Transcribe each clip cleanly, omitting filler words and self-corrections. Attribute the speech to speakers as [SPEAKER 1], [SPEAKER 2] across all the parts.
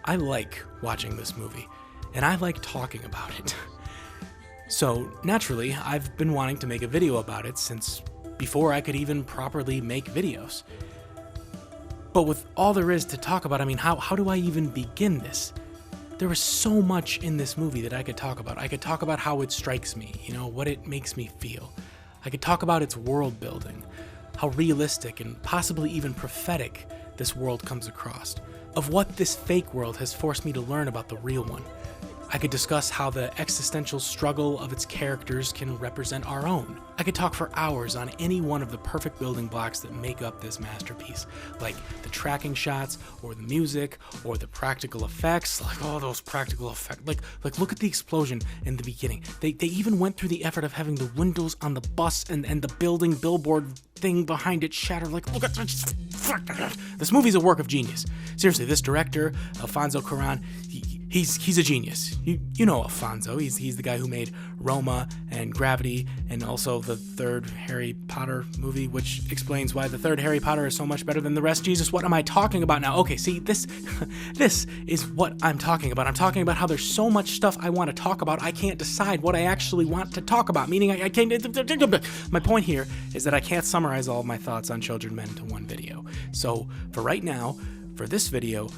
[SPEAKER 1] I like watching this movie, and I like talking about it. So, naturally, I've been wanting to make a video about it since before I could even properly make videos. But with all there is to talk about, I mean, how do I even begin this? There is so much in this movie that I could talk about. I could talk about how it strikes me, what it makes me feel. I could talk about its world building, how realistic and possibly even prophetic this world comes across, of what this fake world has forced me to learn about the real one. I could discuss how the existential struggle of its characters can represent our own. I could talk for hours on any one of the perfect building blocks that make up this masterpiece, like the tracking shots, or the music, or the practical effects, like all those practical effects. Like look at the explosion in the beginning. They even went through the effort of having the windows on the bus and the building billboard thing behind it shatter. Like, look at this. This movie's a work of genius. Seriously, this director, Alfanos Cuaron, he's a genius. You know Alfonso. He's the guy who made Roma and Gravity and also the third Harry Potter movie, which explains why the third Harry Potter is so much better than the rest. Jesus, what am I talking about now? Okay, see, this is what I'm talking about. I'm talking about how there's so much stuff I want to talk about, I can't decide what I actually want to talk about, meaning I can't... My point here is that I can't summarize all of my thoughts on Children Men into one video. So, for right now, for this video,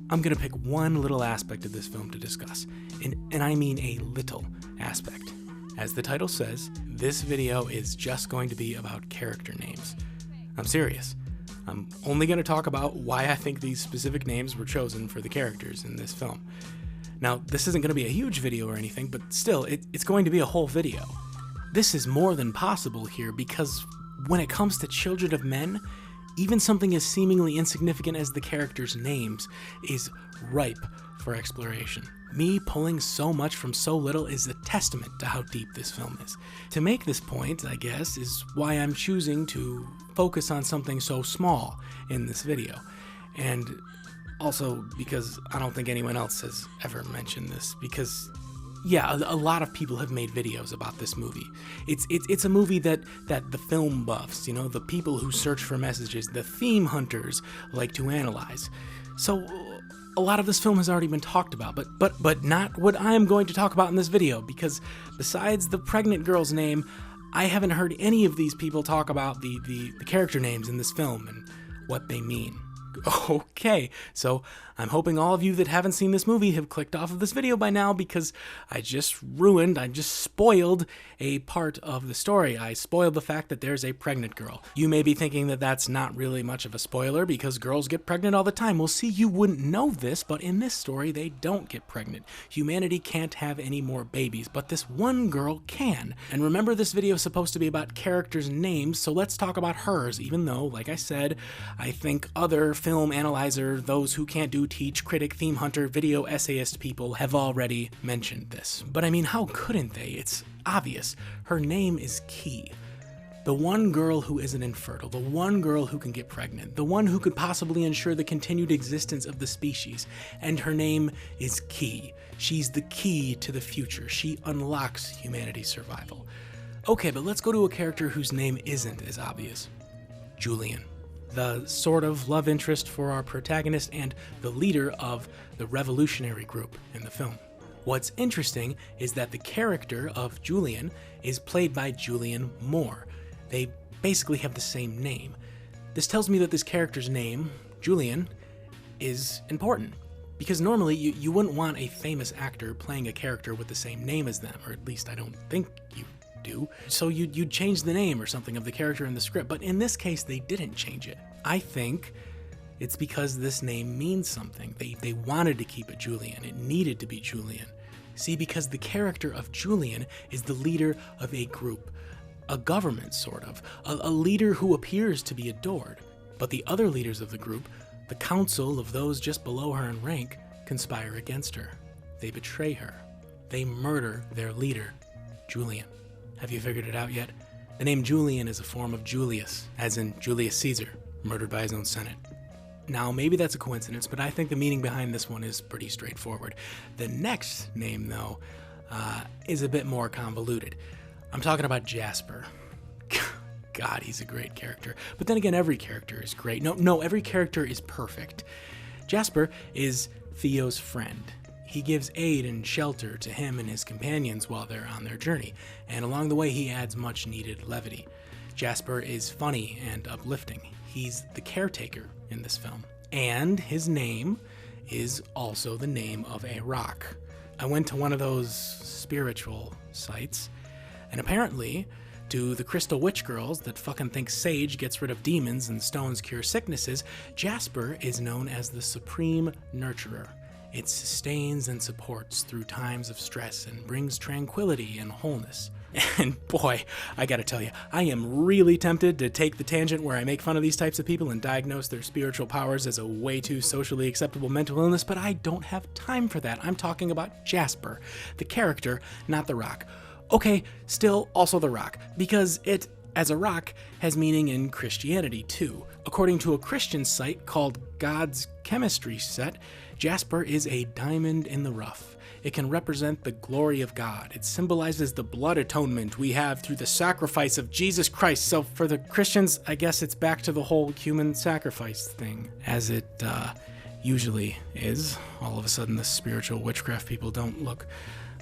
[SPEAKER 1] I'm going to pick one little aspect of this film to discuss, and I mean a little aspect. As the title says, this video is just going to be about character names. I'm serious. I'm only going to talk about why I think these specific names were chosen for the characters in this film. Now, this isn't going to be a huge video or anything, but still, it's going to be a whole video. This is more than possible here because when it comes to Children of Men, even something as seemingly insignificant as the characters' names is ripe for exploration. Me pulling so much from so little is a testament to how deep this film is. To make this point, I guess, is why I'm choosing to focus on something so small in this video. And also because I don't think anyone else has ever mentioned this, because yeah, a lot of people have made videos about this movie. It's a movie that the film buffs, the people who search for messages, the theme hunters like to analyze. So a lot of this film has already been talked about, but not what I am going to talk about in this video, because besides the pregnant girl's name, I haven't heard any of these people talk about the character names in this film and what they mean. Okay, so I'm hoping all of you that haven't seen this movie have clicked off of this video by now, because I just spoiled a part of the story. I spoiled the fact that there's a pregnant girl. You may be thinking that that's not really much of a spoiler because girls get pregnant all the time. Well, see, you wouldn't know this, but in this story, they don't get pregnant. Humanity can't have any more babies, but this one girl can. And remember, this video is supposed to be about characters' names, so let's talk about hers, even though, like I said, I think other film analyzer, those who can't do teach, critic, theme hunter, video essayist people have already mentioned this. But I mean, how couldn't they? It's obvious. Her name is Key. The one girl who isn't infertile, the one girl who can get pregnant, the one who could possibly ensure the continued existence of the species, and her name is Key. She's the key to the future. She unlocks humanity's survival. Okay, but let's go to a character whose name isn't as obvious. Julian. The sort of love interest for our protagonist and the leader of the revolutionary group in the film. What's interesting is that the character of Julian is played by Julian Moore. They basically have the same name. This tells me that this character's name, Julian, is important, because normally you wouldn't want a famous actor playing a character with the same name as them, or at least I don't think you do. So you'd change the name or something of the character in the script, but in this case they didn't change it. I think it's because this name means something. They wanted to keep it Julian. It needed to be Julian. See, because the character of Julian is the leader of a group, a government sort of, a leader who appears to be adored. But the other leaders of the group, the council of those just below her in rank, conspire against her. They betray her. They murder their leader, Julian. Have you figured it out yet? The name Julian is a form of Julius, as in Julius Caesar, murdered by his own Senate. Now, maybe that's a coincidence, but I think the meaning behind this one is pretty straightforward. The next name, though, is a bit more convoluted. I'm talking about Jasper. God, he's a great character. But then again, every character is great. No, every character is perfect. Jasper is Theo's friend. He gives aid and shelter to him and his companions while they're on their journey, and along the way he adds much needed levity. Jasper is funny and uplifting. He's the caretaker in this film. And his name is also the name of a rock. I went to one of those spiritual sites, and apparently, to the crystal witch girls that fucking think sage gets rid of demons and stones cure sicknesses, Jasper is known as the supreme nurturer. It sustains and supports through times of stress and brings tranquility and wholeness. And boy, I gotta tell you, I am really tempted to take the tangent where I make fun of these types of people and diagnose their spiritual powers as a way too socially acceptable mental illness, but I don't have time for that. I'm talking about Jasper, the character, not the rock. Okay, still also the rock, because it, as a rock, has meaning in Christianity too. According to a Christian site called God's Chemistry Set, Jasper is a diamond in the rough. It can represent the glory of God. It symbolizes the blood atonement we have through the sacrifice of Jesus Christ. So for the Christians, I guess it's back to the whole human sacrifice thing, as it usually is. All of a sudden, the spiritual witchcraft people don't look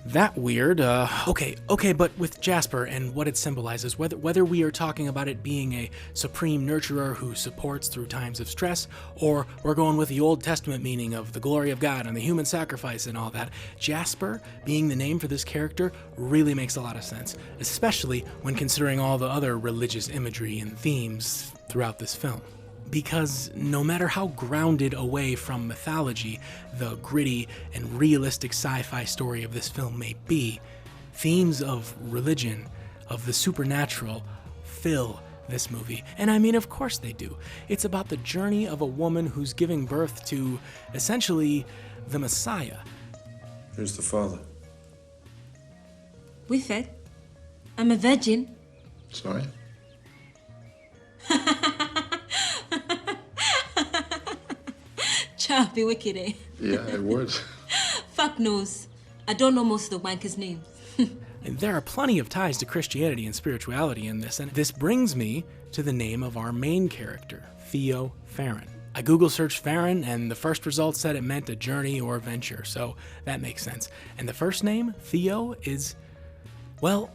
[SPEAKER 1] that weird. Okay, but with Jasper and what it symbolizes, whether we are talking about it being a supreme nurturer who supports through times of stress, or we're going with the Old Testament meaning of the glory of God and the human sacrifice and all that, Jasper being the name for this character really makes a lot of sense, especially when considering all the other religious imagery and themes throughout this film. Because no matter how grounded away from mythology the gritty and realistic sci-fi story of this film may be, themes of religion, of the supernatural, fill this movie. And I mean, of course they do. It's about the journey of a woman who's giving birth to, essentially, the Messiah.
[SPEAKER 2] Who's the father?
[SPEAKER 3] We fed. I'm a virgin.
[SPEAKER 2] Sorry?
[SPEAKER 3] Child, be wicked, eh?
[SPEAKER 2] Yeah, it would.
[SPEAKER 3] Fuck knows. I don't know most of the wankers' names.
[SPEAKER 1] And there are plenty of ties to Christianity and spirituality in this, and this brings me to the name of our main character, Theo Farron. I Google searched Farron, and the first result said it meant a journey or venture, so that makes sense. And the first name, Theo, is, well,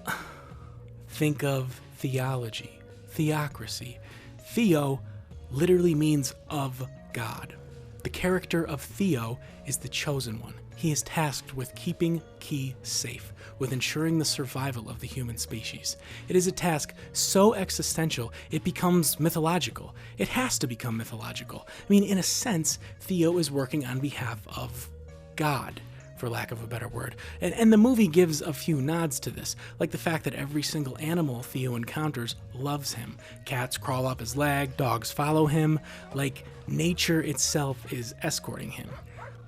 [SPEAKER 1] think of theology, theocracy. Theo literally means of God. The character of Theo is the chosen one. He is tasked with keeping Key safe, with ensuring the survival of the human species. It is a task so existential, it becomes mythological. It has to become mythological. I mean, in a sense, Theo is working on behalf of God, for lack of a better word. And the movie gives a few nods to this, like the fact that every single animal Theo encounters loves him. Cats crawl up his leg, dogs follow him, like nature itself is escorting him.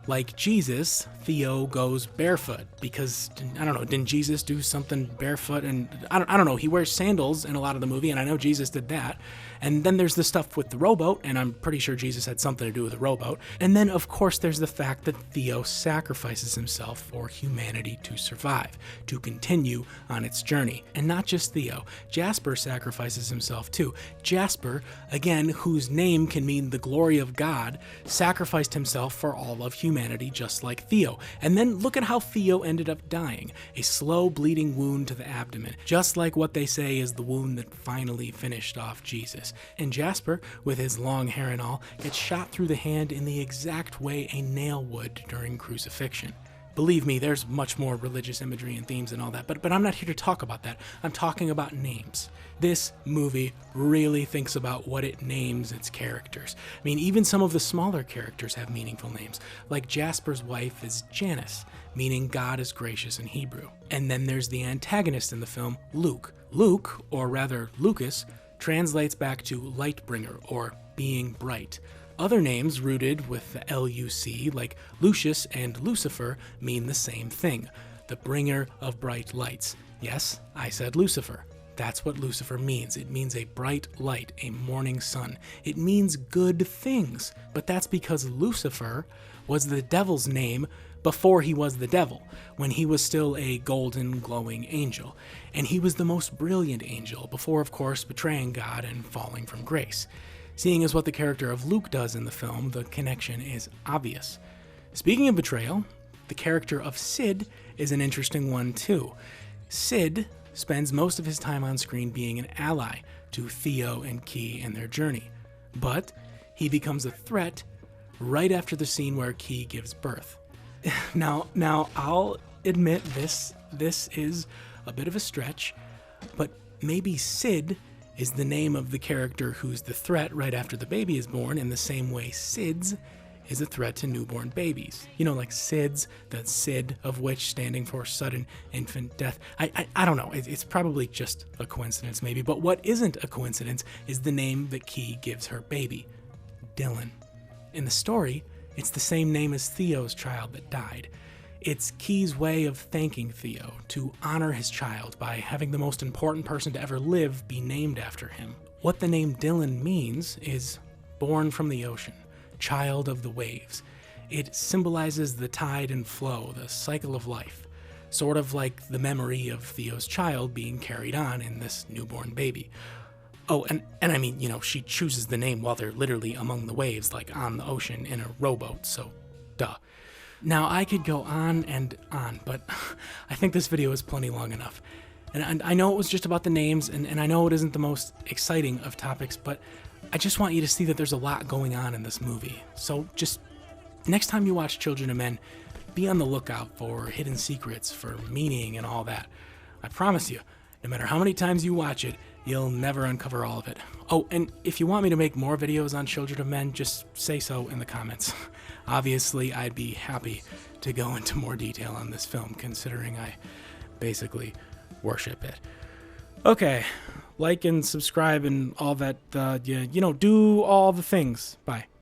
[SPEAKER 1] Like Jesus, Theo goes barefoot because, I don't know, didn't Jesus do something barefoot? And I don't know, he wears sandals in a lot of the movie, and I know Jesus did that. And then there's the stuff with the rowboat, and I'm pretty sure Jesus had something to do with the rowboat. And then, of course, there's the fact that Theo sacrifices himself for humanity to survive, to continue on its journey. And not just Theo, Jasper sacrifices himself too. Jasper, again, whose name can mean the glory of God, sacrificed himself for all of humanity just like Theo. And then look at how Theo ended up dying. A slow bleeding wound to the abdomen, just like what they say is the wound that finally finished off Jesus. And Jasper, with his long hair and all, gets shot through the hand in the exact way a nail would during crucifixion. Believe me, there's much more religious imagery and themes and all that, but I'm not here to talk about that. I'm talking about names. This movie really thinks about what it names its characters. I mean, even some of the smaller characters have meaningful names, like Jasper's wife is Janice, meaning God is gracious in Hebrew. And then there's the antagonist in the film, Luke. Luke, or rather Lucas, translates back to light bringer or being bright. Other names rooted with the L-U-C, like Lucius and Lucifer, mean the same thing, the bringer of bright lights. Yes, I said Lucifer. That's what Lucifer means. It means a bright light, a morning sun. It means good things, but that's because Lucifer was the devil's name before he was the devil, when he was still a golden, glowing angel. And he was the most brilliant angel, before, of course, betraying God and falling from grace. Seeing as what the character of Luke does in the film, the connection is obvious. Speaking of betrayal, the character of Sid is an interesting one too. Sid spends most of his time on screen being an ally to Theo and Key in their journey, but he becomes a threat right after the scene where Key gives birth. Now I'll admit this is a bit of a stretch, but maybe Sid is the name of the character who's the threat right after the baby is born, in the same way SIDS is a threat to newborn babies. You know, like SIDS, the SID of which standing for sudden infant death. I don't know. It's probably just a coincidence maybe, but what isn't a coincidence is the name that Key gives her baby, Dylan. In the story, it's the same name as Theo's child that died. It's Key's way of thanking Theo, to honor his child by having the most important person to ever live be named after him. What the name Dylan means is born from the ocean, child of the waves. It symbolizes the tide and flow, the cycle of life, sort of like the memory of Theo's child being carried on in this newborn baby. Oh, and I mean, you know, she chooses the name while they're literally among the waves, like on the ocean in a rowboat, so duh. Now, I could go on and on, but I think this video is plenty long enough. And I know it was just about the names, and I know it isn't the most exciting of topics, but I just want you to see that there's a lot going on in this movie. So just next time you watch Children of Men, be on the lookout for hidden secrets, for meaning and all that. I promise you, no matter how many times you watch it, you'll never uncover all of it. Oh, and if you want me to make more videos on Children of Men, just say so in the comments. Obviously, I'd be happy to go into more detail on this film, considering I basically worship it. Okay, like and subscribe and all that, do all the things. Bye.